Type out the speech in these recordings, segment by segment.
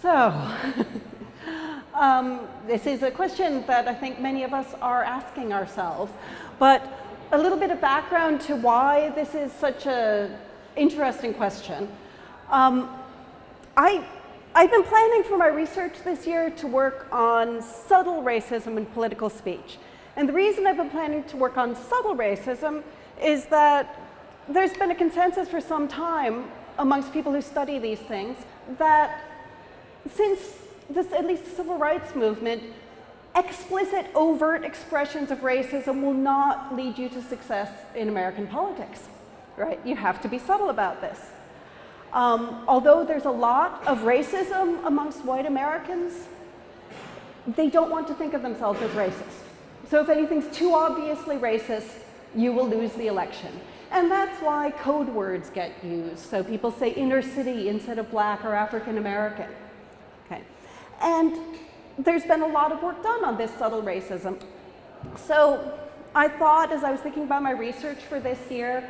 So, this is a question that I think many of us are asking ourselves, but a little bit of background to why this is such an interesting question. I've been planning for my research this year to work on subtle racism in political speech. And the reason I've been planning to work on subtle racism is that there's been a consensus for some time amongst people who study these things that since at least the civil rights movement, explicit, overt expressions of racism will not lead you to success in American politics, right? You have to be subtle about this. Although there's a lot of racism amongst white Americans, they don't want to think of themselves as racist. So if anything's too obviously racist, you will lose the election. And that's why code words get used. So people say inner city instead of black or African American. Okay. And there's been a lot of work done on this subtle racism. So I thought, as I was thinking about my research for this year,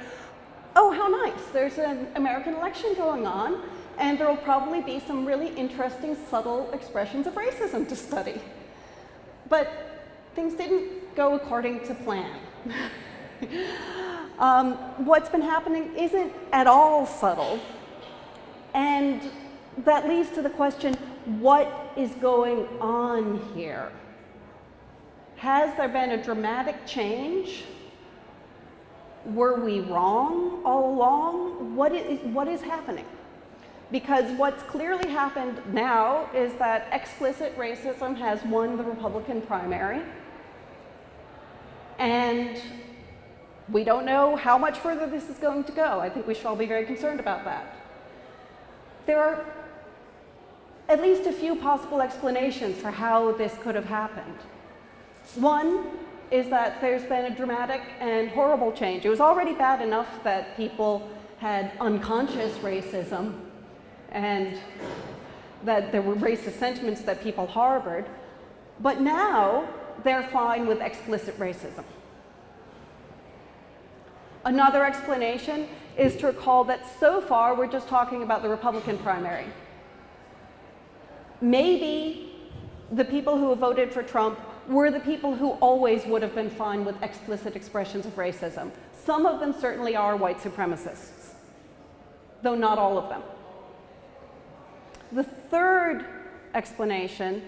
oh, how nice, there's an American election going on, and there will probably be some really interesting subtle expressions of racism to study. But things didn't go according to plan. What's been happening isn't at all subtle, and that leads to the question, what is going on here? Has there been a dramatic change? Were we wrong all along? What is happening? Because what's clearly happened now is that explicit racism has won the Republican primary, and we don't know how much further this is going to go. I think we should all be very concerned about that. There are at least a few possible explanations for how this could have happened. One is that there's been a dramatic and horrible change. It was already bad enough that people had unconscious racism and that there were racist sentiments that people harbored, but now they're fine with explicit racism. Another explanation is to recall that so far we're just talking about the Republican primary. Maybe the people who have voted for Trump were the people who always would have been fine with explicit expressions of racism. Some of them certainly are white supremacists, though not all of them. The third explanation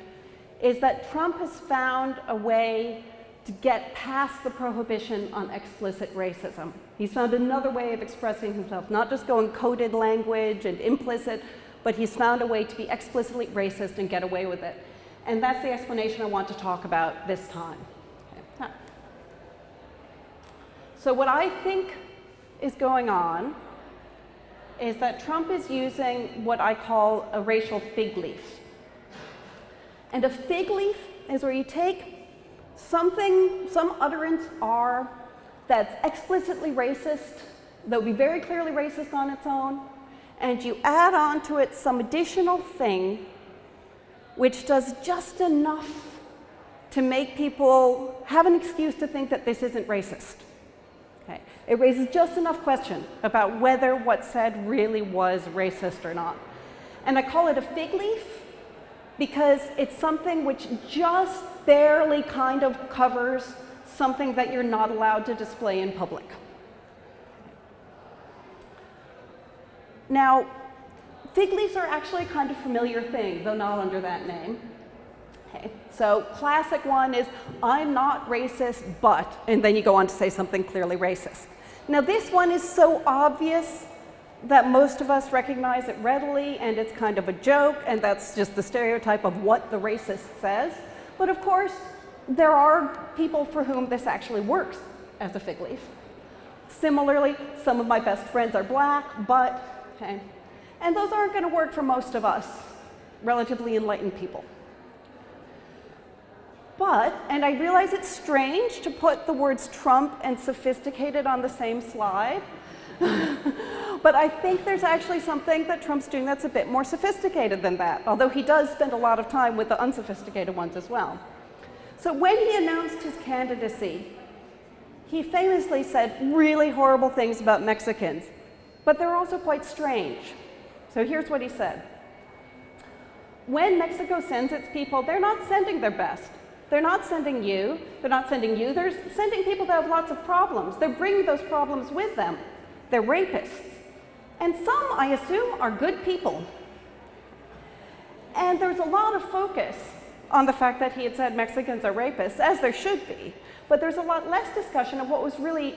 is that Trump has found a way to get past the prohibition on explicit racism. He's found another way of expressing himself, not just going coded language and implicit, but he's found a way to be explicitly racist and get away with it. And that's the explanation I want to talk about this time. Okay. So what I think is going on is that Trump is using what I call a racial fig leaf. And a fig leaf is where you take some utterance R that's explicitly racist, that would be very clearly racist on its own, and you add on to it some additional thing which does just enough to make people have an excuse to think that this isn't racist. Okay. It raises just enough question about whether what's said really was racist or not. And I call it a fig leaf because it's something which just barely kind of covers something that you're not allowed to display in public. Now, fig leaves are actually a kind of familiar thing, though not under that name. Okay. So classic one is, I'm not racist, but, and then you go on to say something clearly racist. Now this one is so obvious that most of us recognize it readily, and it's kind of a joke, and that's just the stereotype of what the racist says. But of course, there are people for whom this actually works as a fig leaf. Similarly, some of my best friends are black, but, okay. And those aren't going to work for most of us, relatively enlightened people. But, and I realize it's strange to put the words Trump and sophisticated on the same slide, but I think there's actually something that Trump's doing that's a bit more sophisticated than that, although he does spend a lot of time with the unsophisticated ones as well. So when he announced his candidacy, he famously said really horrible things about Mexicans, but they're also quite strange. So here's what he said. when Mexico sends its people, they're not sending their best. They're not sending you. They're not sending you. They're sending people that have lots of problems. They're bringing those problems with them. They're rapists. And some, I assume, are good people. And there's a lot of focus on the fact that he had said Mexicans are rapists, as there should be. But there's a lot less discussion of what was really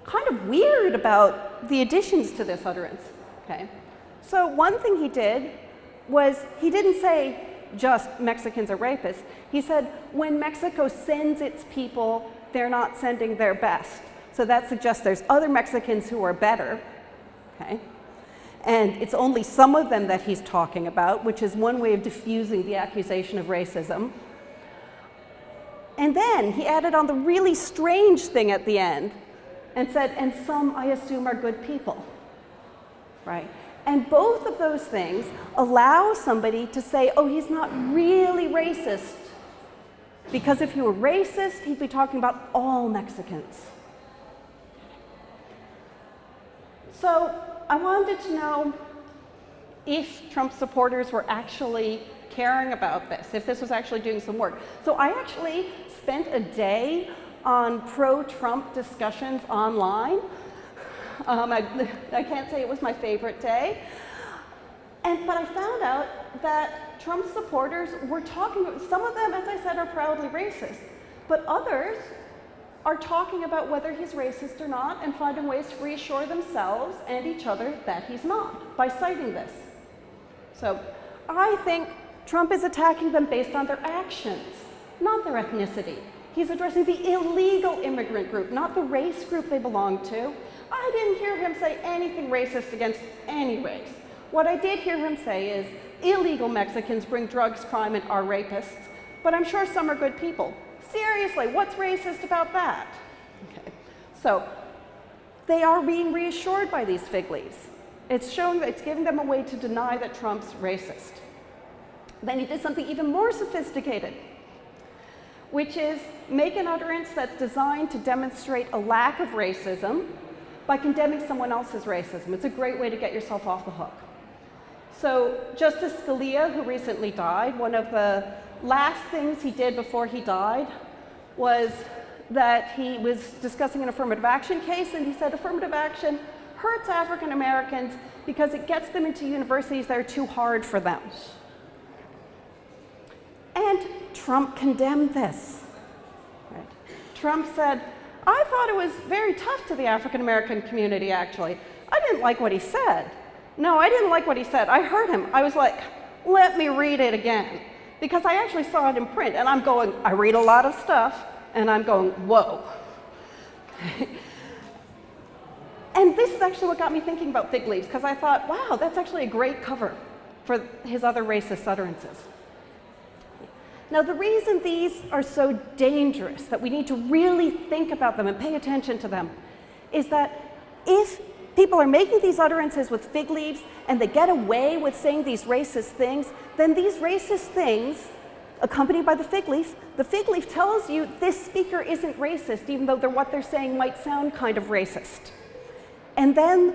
kind of weird about the additions to this utterance. Okay? So one thing he did was he didn't say just Mexicans are rapists. He said when Mexico sends its people, they're not sending their best. So that suggests there's other Mexicans who are better. Okay? And it's only some of them that he's talking about, which is one way of diffusing the accusation of racism. And then he added on the really strange thing at the end and said, and some I assume are good people, right? And both of those things allow somebody to say, oh, he's not really racist, because if he were racist, he'd be talking about all Mexicans. So I wanted to know if Trump supporters were actually caring about this, if this was actually doing some work. So I actually spent a day on pro-Trump discussions online. I can't say it was my favorite day. But I found out that Trump supporters were talking about, some of them, as I said, are proudly racist, but others are talking about whether he's racist or not and finding ways to reassure themselves and each other that he's not by citing this. So I think Trump is attacking them based on their actions, not their ethnicity. He's addressing the illegal immigrant group, not the race group they belong to. I didn't hear him say anything racist against any race. What I did hear him say is illegal Mexicans bring drugs, crime, and are rapists, but I'm sure some are good people. Seriously, what's racist about that? Okay. So they are being reassured by these fig leaves. It's showing that it's giving them a way to deny that Trump's racist. Then he did something even more sophisticated, which is make an utterance that's designed to demonstrate a lack of racism by condemning someone else's racism. It's a great way to get yourself off the hook. So Justice Scalia, who recently died, one of the last things he did before he died was that he was discussing an affirmative action case, and he said affirmative action hurts African Americans because it gets them into universities that are too hard for them. And Trump condemned this. Right? Trump said, I thought it was very tough to the African American community, actually. I didn't like what he said. No, I didn't like what he said. I heard him. I was like, let me read it again. Because I actually saw it in print, and I'm going, I read a lot of stuff, and I'm going, whoa. And this is actually what got me thinking about fig leaves, because I thought, wow, that's actually a great cover for his other racist utterances. Now, the reason these are so dangerous, that we need to really think about them and pay attention to them, is that if people are making these utterances with fig leaves and they get away with saying these racist things, then these racist things, accompanied by the fig leaf tells you this speaker isn't racist, even though what they're saying might sound kind of racist. And then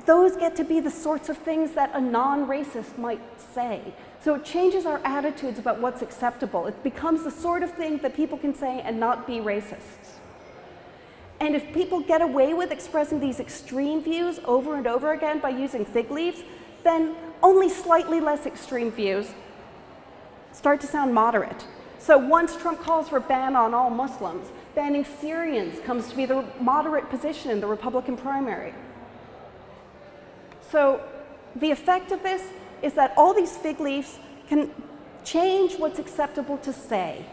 those get to be the sorts of things that a non-racist might say. So it changes our attitudes about what's acceptable. It becomes the sort of thing that people can say and not be racists. And if people get away with expressing these extreme views over and over again by using fig leaves, then only slightly less extreme views start to sound moderate. So once Trump calls for a ban on all Muslims, banning Syrians comes to be the moderate position in the Republican primary. So the effect of this is that all these fig leaves can change what's acceptable to say.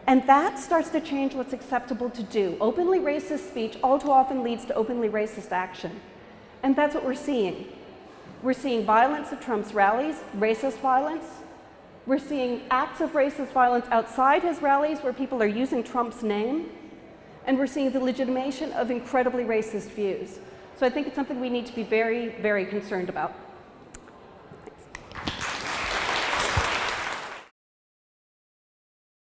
And that starts to change what's acceptable to do. Openly racist speech all too often leads to openly racist action. And that's what we're seeing. We're seeing violence at Trump's rallies, racist violence. We're seeing acts of racist violence outside his rallies where people are using Trump's name. And we're seeing the legitimation of incredibly racist views. So I think it's something we need to be very, very concerned about.